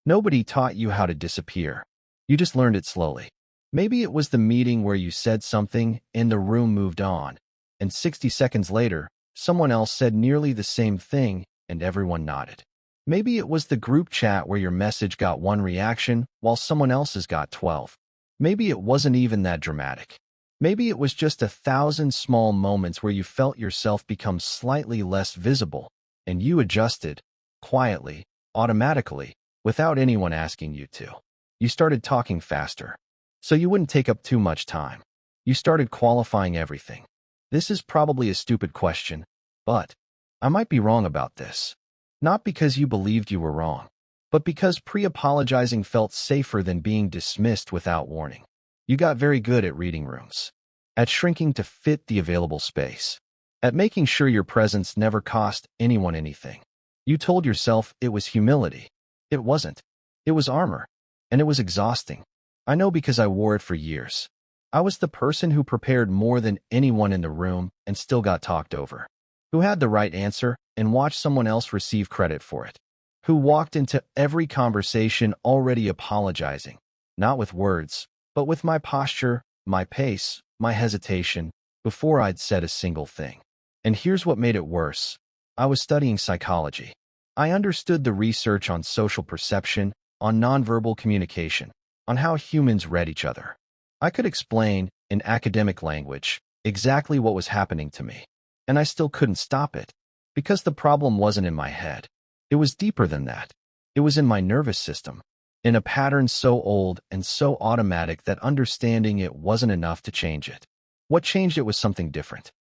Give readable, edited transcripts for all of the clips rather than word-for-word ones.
Nobody taught you how to disappear. You just learned it slowly. Maybe it was the meeting where you said something and the room moved on, and 60 seconds later, someone else said nearly the same thing and everyone nodded. Maybe it was the group chat where your message got one reaction while someone else's got 12. Maybe it wasn't even that dramatic. Maybe it was just 1,000 small moments where you felt yourself become slightly less visible, and you adjusted, quietly, automatically, without anyone asking you to. You started talking faster, so you wouldn't take up too much time. You started qualifying everything. This is probably a stupid question, but I might be wrong about this. Not because you believed you were wrong, but because pre-apologizing felt safer than being dismissed without warning. You got very good at reading rooms, at shrinking to fit the available space, at making sure your presence never cost anyone anything. You told yourself it was humility. It wasn't. It was armor, and it was exhausting. I know because I wore it for years. I was the person who prepared more than anyone in the room and still got talked over, who had the right answer and watched someone else receive credit for it, who walked into every conversation already apologizing, not with words, but with my posture, my pace, my hesitation, before I'd said a single thing. And here's what made it worse. I was studying psychology. I understood the research on social perception, on nonverbal communication, on how humans read each other. I could explain, in academic language, exactly what was happening to me, and I still couldn't stop it, because the problem wasn't in my head. It was deeper than that. It was in my nervous system, in a pattern so old and so automatic that understanding it wasn't enough to change it. What changed it was something different.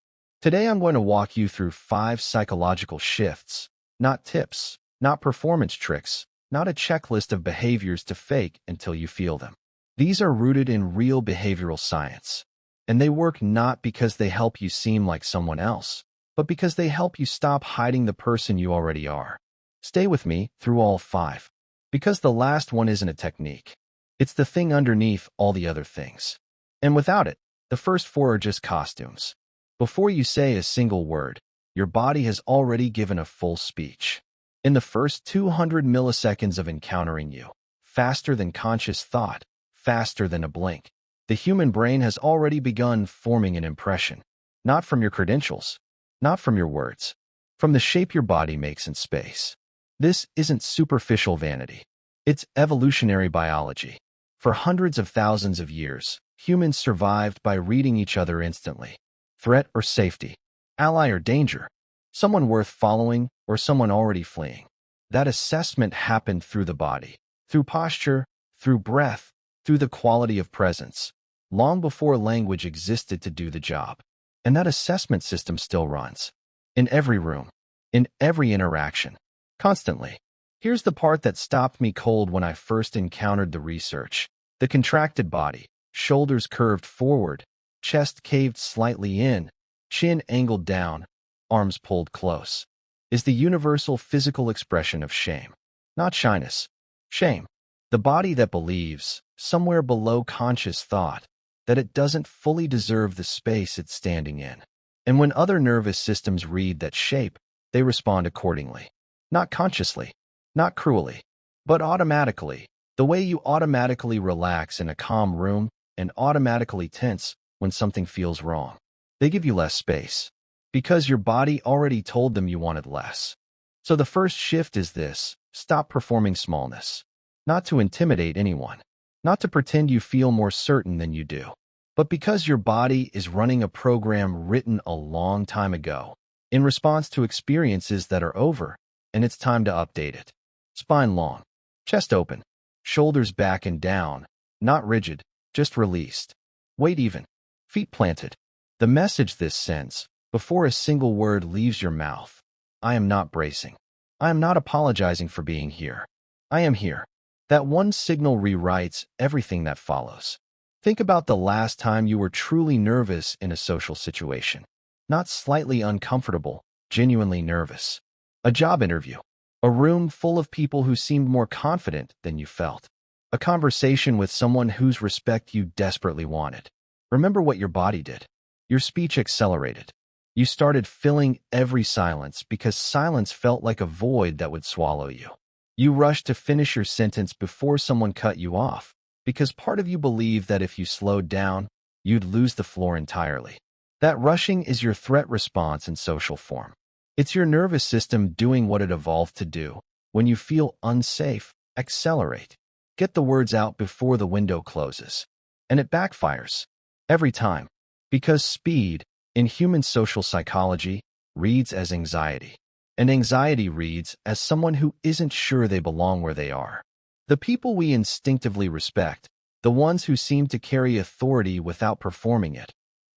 Today I'm going to walk you through 5 psychological shifts, not tips, not performance tricks, not a checklist of behaviors to fake until you feel them. These are rooted in real behavioral science, and they work not because they help you seem like someone else, but because they help you stop hiding the person you already are. Stay with me through all 5, because the last one isn't a technique. It's the thing underneath all the other things. And without it, the first 4 are just costumes. Before you say a single word, your body has already given a full speech. In the first 200 milliseconds of encountering you, faster than conscious thought, faster than a blink, the human brain has already begun forming an impression. Not from your credentials, not from your words, from the shape your body makes in space. This isn't superficial vanity. It's evolutionary biology. For hundreds of thousands of years, humans survived by reading each other instantly. Threat or safety, ally or danger, someone worth following or someone already fleeing. That assessment happened through the body, through posture, through breath, through the quality of presence, long before language existed to do the job. And that assessment system still runs. In every room, in every interaction, constantly. Here's the part that stopped me cold when I first encountered the research. The contracted body, shoulders curved forward, chest caved slightly in, chin angled down, arms pulled close, is the universal physical expression of shame. Not shyness. Shame. The body that believes, somewhere below conscious thought, that it doesn't fully deserve the space it's standing in. And when other nervous systems read that shape, they respond accordingly. Not consciously, not cruelly, but automatically, the way you automatically relax in a calm room and automatically tense when something feels wrong. They give you less space, because your body already told them you wanted less. So the first shift is this: stop performing smallness. Not to intimidate anyone, not to pretend you feel more certain than you do, but because your body is running a program written a long time ago, in response to experiences that are over, and it's time to update it. Spine long, chest open, shoulders back and down, not rigid, just released. Weight even, feet planted. The message this sends, before a single word leaves your mouth: I am not bracing. I am not apologizing for being here. I am here. That one signal rewrites everything that follows. Think about the last time you were truly nervous in a social situation. Not slightly uncomfortable, genuinely nervous. A job interview. A room full of people who seemed more confident than you felt. A conversation with someone whose respect you desperately wanted. Remember what your body did. Your speech accelerated. You started filling every silence because silence felt like a void that would swallow you. You rushed to finish your sentence before someone cut you off, because part of you believed that if you slowed down, you'd lose the floor entirely. That rushing is your threat response in social form. It's your nervous system doing what it evolved to do. When you feel unsafe, accelerate. Get the words out before the window closes. And it backfires. Every time. Because speed, in human social psychology, reads as anxiety. And anxiety reads as someone who isn't sure they belong where they are. The people we instinctively respect, the ones who seem to carry authority without performing it,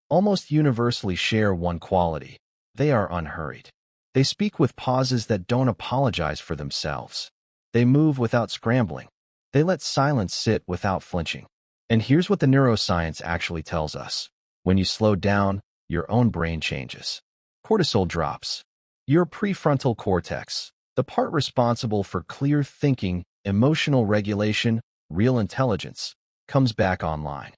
almost universally share one quality. They are unhurried. They speak with pauses that don't apologize for themselves. They move without scrambling. They let silence sit without flinching. And here's what the neuroscience actually tells us. When you slow down, your own brain changes. Cortisol drops. Your prefrontal cortex, the part responsible for clear thinking, emotional regulation, real intelligence, comes back online.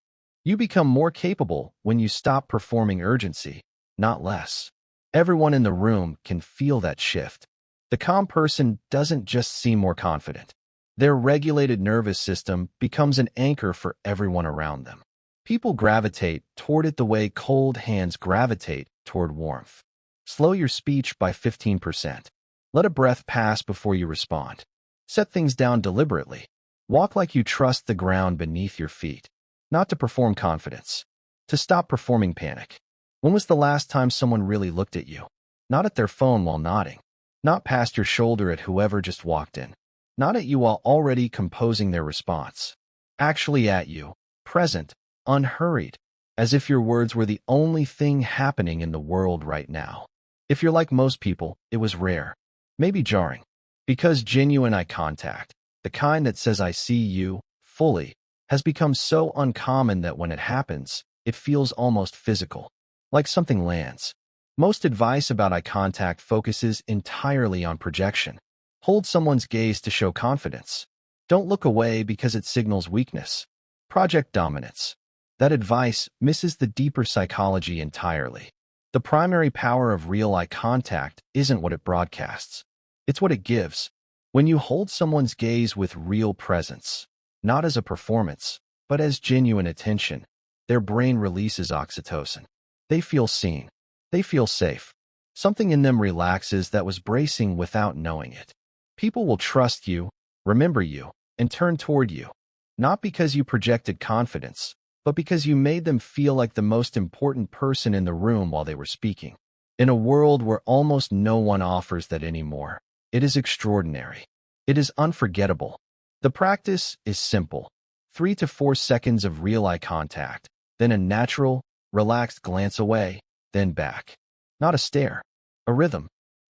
You become more capable when you stop performing urgency, not less. Everyone in the room can feel that shift. The calm person doesn't just seem more confident. Their regulated nervous system becomes an anchor for everyone around them. People gravitate toward it the way cold hands gravitate toward warmth. Slow your speech by 15%. Let a breath pass before you respond. Set things down deliberately. Walk like you trust the ground beneath your feet. Not to perform confidence. To stop performing panic. When was the last time someone really looked at you? Not at their phone while nodding. Not past your shoulder at whoever just walked in. Not at you while already composing their response. Actually at you. Present. Unhurried. As if your words were the only thing happening in the world right now. If you're like most people, it was rare. Maybe jarring. Because genuine eye contact, the kind that says I see you, fully, has become so uncommon that when it happens, it feels almost physical. Like something lands. Most advice about eye contact focuses entirely on projection. Hold someone's gaze to show confidence. Don't look away because it signals weakness. Project dominance. That advice misses the deeper psychology entirely. The primary power of real eye contact isn't what it broadcasts. It's what it gives. When you hold someone's gaze with real presence, not as a performance, but as genuine attention, their brain releases oxytocin. They feel seen. They feel safe. Something in them relaxes that was bracing without knowing it. People will trust you, remember you, and turn toward you. Not because you projected confidence, but because you made them feel like the most important person in the room while they were speaking. In a world where almost no one offers that anymore, it is extraordinary. It is unforgettable. The practice is simple. 3 to 4 seconds of real eye contact, then a natural, relaxed glance away, then back. Not a stare. A rhythm.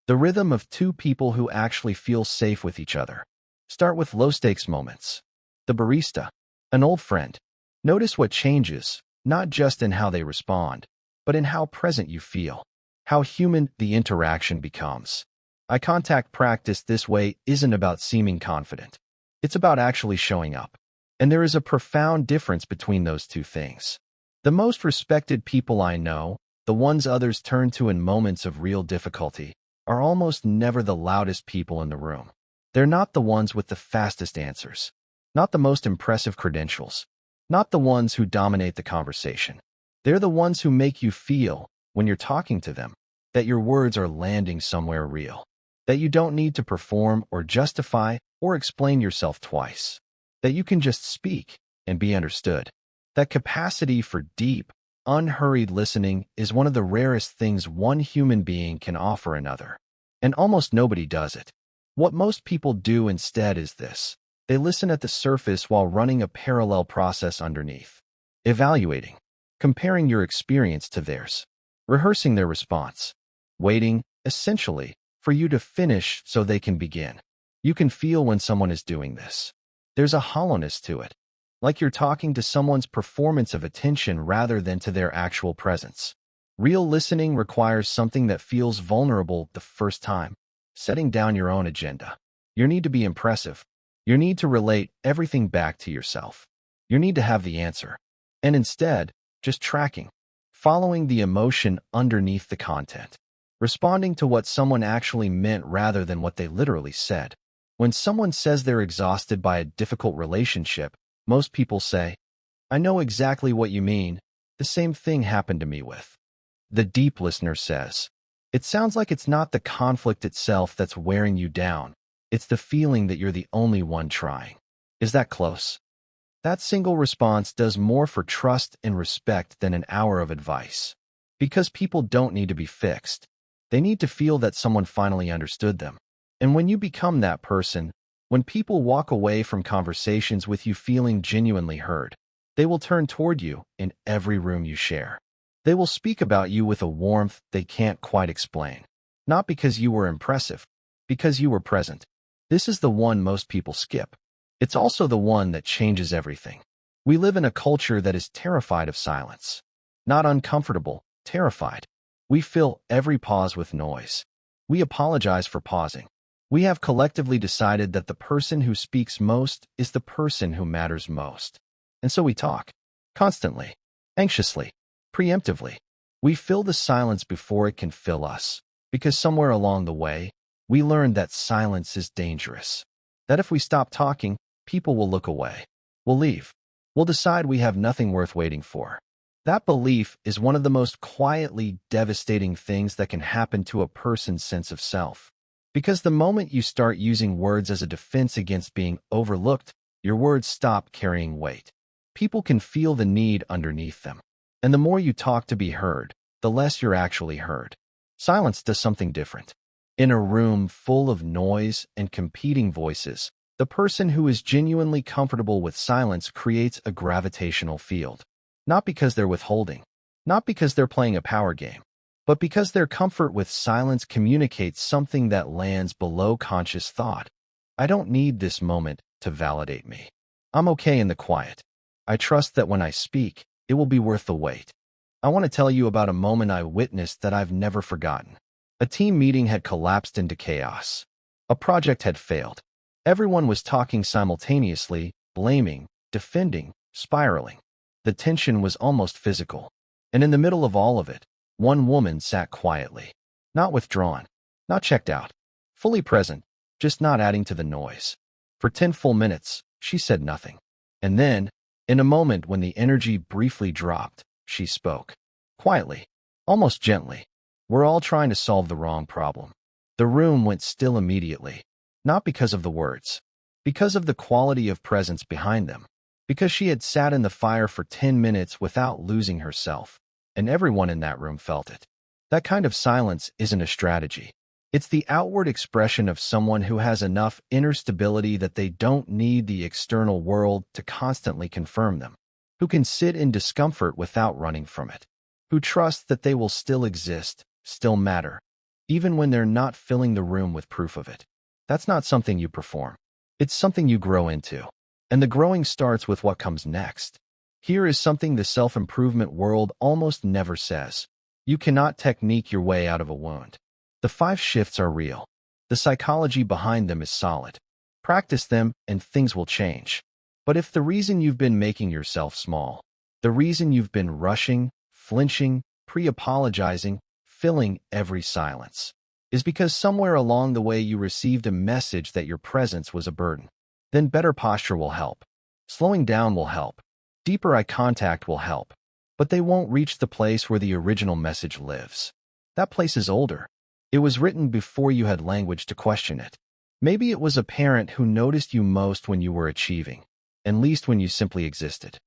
The rhythm of two people who actually feel safe with each other. Start with low-stakes moments. The barista. An old friend. Notice what changes, not just in how they respond, but in how present you feel. How human the interaction becomes. Eye contact practice this way isn't about seeming confident. It's about actually showing up. And there is a profound difference between those two things. The most respected people I know, the ones others turn to in moments of real difficulty, are almost never the loudest people in the room. They're not the ones with the fastest answers. Not the most impressive credentials. Not the ones who dominate the conversation. They're the ones who make you feel, when you're talking to them, that your words are landing somewhere real. That you don't need to perform or justify or explain yourself twice. That you can just speak and be understood. That capacity for deep, unhurried listening is one of the rarest things one human being can offer another. And almost nobody does it. What most people do instead is this. They listen at the surface while running a parallel process underneath. Evaluating. Comparing your experience to theirs. Rehearsing their response. Waiting, essentially, for you to finish so they can begin. You can feel when someone is doing this. There's a hollowness to it. Like you're talking to someone's performance of attention rather than to their actual presence. Real listening requires something that feels vulnerable the first time. Setting down your own agenda. Your need to be impressive. Your need to relate everything back to yourself. Your need to have the answer. And instead, just tracking. Following the emotion underneath the content. Responding to what someone actually meant rather than what they literally said. When someone says they're exhausted by a difficult relationship, most people say, "I know exactly what you mean. The same thing happened to me with." The deep listener says, "It sounds like it's not the conflict itself that's wearing you down. It's the feeling that you're the only one trying." Is that close? That single response does more for trust and respect than an hour of advice. Because people don't need to be fixed. They need to feel that someone finally understood them. And when you become that person, when people walk away from conversations with you feeling genuinely heard, they will turn toward you in every room you share. They will speak about you with a warmth they can't quite explain. Not because you were impressive, because you were present. This is the one most people skip. It's also the one that changes everything. We live in a culture that is terrified of silence. Not uncomfortable, terrified. We fill every pause with noise. We apologize for pausing. We have collectively decided that the person who speaks most is the person who matters most. And so we talk. Constantly. Anxiously. Preemptively. We fill the silence before it can fill us. Because somewhere along the way, we learned that silence is dangerous. That if we stop talking, people will look away. We'll leave. We'll decide we have nothing worth waiting for. That belief is one of the most quietly devastating things that can happen to a person's sense of self. Because the moment you start using words as a defense against being overlooked, your words stop carrying weight. People can feel the need underneath them. And the more you talk to be heard, the less you're actually heard. Silence does something different. In a room full of noise and competing voices, the person who is genuinely comfortable with silence creates a gravitational field. Not because they're withholding, not because they're playing a power game, but because their comfort with silence communicates something that lands below conscious thought. I don't need this moment to validate me. I'm okay in the quiet. I trust that when I speak, it will be worth the wait. I want to tell you about a moment I witnessed that I've never forgotten. A team meeting had collapsed into chaos. A project had failed. Everyone was talking simultaneously, blaming, defending, spiraling. The tension was almost physical. And in the middle of all of it, one woman sat quietly. Not withdrawn, not checked out, fully present, just not adding to the noise. For 10 full minutes, she said nothing. And then, in a moment when the energy briefly dropped, she spoke. Quietly, almost gently. "We're all trying to solve the wrong problem." The room went still immediately. Not because of the words. Because of the quality of presence behind them. Because she had sat in the fire for 10 minutes without losing herself. And everyone in that room felt it. That kind of silence isn't a strategy. It's the outward expression of someone who has enough inner stability that they don't need the external world to constantly confirm them. Who can sit in discomfort without running from it. Who trust that they will still exist, still matter, even when they're not filling the room with proof of it. That's not something you perform. It's something you grow into. And the growing starts with what comes next. Here is something the self-improvement world almost never says. You cannot technique your way out of a wound. The 5 shifts are real. The psychology behind them is solid. Practice them and things will change. But if the reason you've been making yourself small, the reason you've been rushing, flinching, pre-apologizing, filling every silence, is because somewhere along the way you received a message that your presence was a burden, then better posture will help. Slowing down will help. Deeper eye contact will help. But they won't reach the place where the original message lives. That place is older. It was written before you had language to question it. Maybe it was a parent who noticed you most when you were achieving, and least when you simply existed.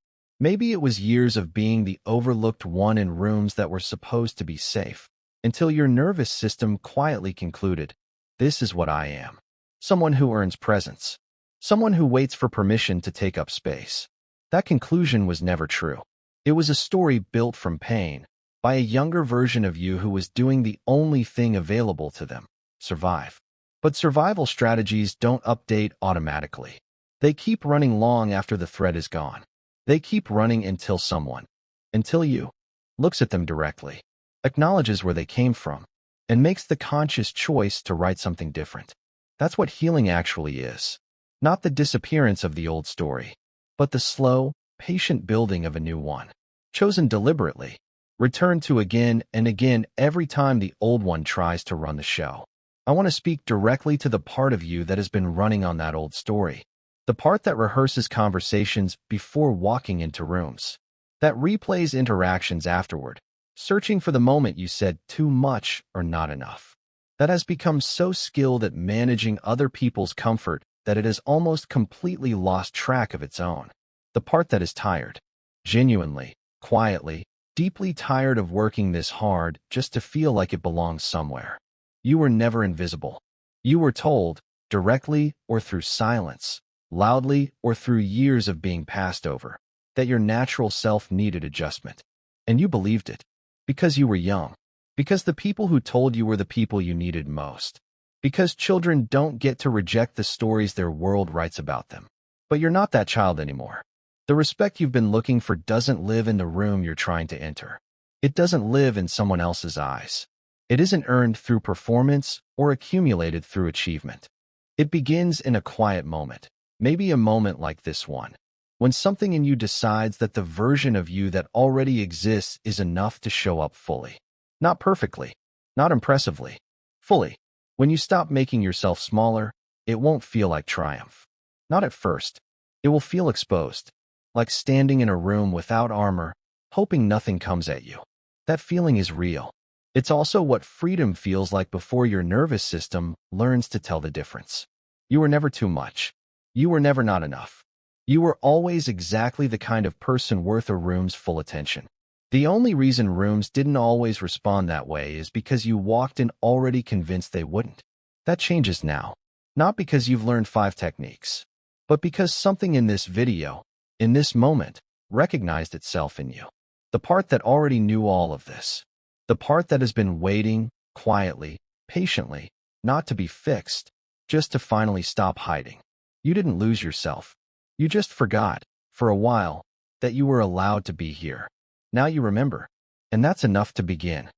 Maybe it was years of being the overlooked one in rooms that were supposed to be safe, until your nervous system quietly concluded, "This is what I am." Someone who earns presence. Someone who waits for permission to take up space. That conclusion was never true. It was a story built from pain, by a younger version of you who was doing the only thing available to them, survive. But survival strategies don't update automatically. They keep running long after the thread is gone. They keep running until someone, until you, looks at them directly, acknowledges where they came from, and makes the conscious choice to write something different. That's what healing actually is. Not the disappearance of the old story, but the slow, patient building of a new one, chosen deliberately, returned to again and again every time the old one tries to run the show. I want to speak directly to the part of you that has been running on that old story. The part that rehearses conversations before walking into rooms. That replays interactions afterward, searching for the moment you said too much or not enough. That has become so skilled at managing other people's comfort that it has almost completely lost track of its own. The part that is tired. Genuinely, quietly, deeply tired of working this hard just to feel like it belongs somewhere. You were never invisible. You were told, directly or through silence, loudly or through years of being passed over, that your natural self needed adjustment. And you believed it. Because you were young. Because the people who told you were the people you needed most. Because children don't get to reject the stories their world writes about them. But you're not that child anymore. The respect you've been looking for doesn't live in the room you're trying to enter. It doesn't live in someone else's eyes. It isn't earned through performance or accumulated through achievement. It begins in a quiet moment, maybe a moment like this one, when something in you decides that the version of you that already exists is enough to show up fully. Not perfectly, not impressively, fully. When you stop making yourself smaller, it won't feel like triumph. Not at first. It will feel exposed, like standing in a room without armor, hoping nothing comes at you. That feeling is real. It's also what freedom feels like before your nervous system learns to tell the difference. You were never too much. You were never not enough. You were always exactly the kind of person worth a room's full attention. The only reason rooms didn't always respond that way is because you walked in already convinced they wouldn't. That changes now. Not because you've learned 5 techniques, but because something in this video, in this moment, recognized itself in you. The part that already knew all of this. The part that has been waiting, quietly, patiently, not to be fixed, just to finally stop hiding. You didn't lose yourself. You just forgot, for a while, that you were allowed to be here. Now you remember. And that's enough to begin.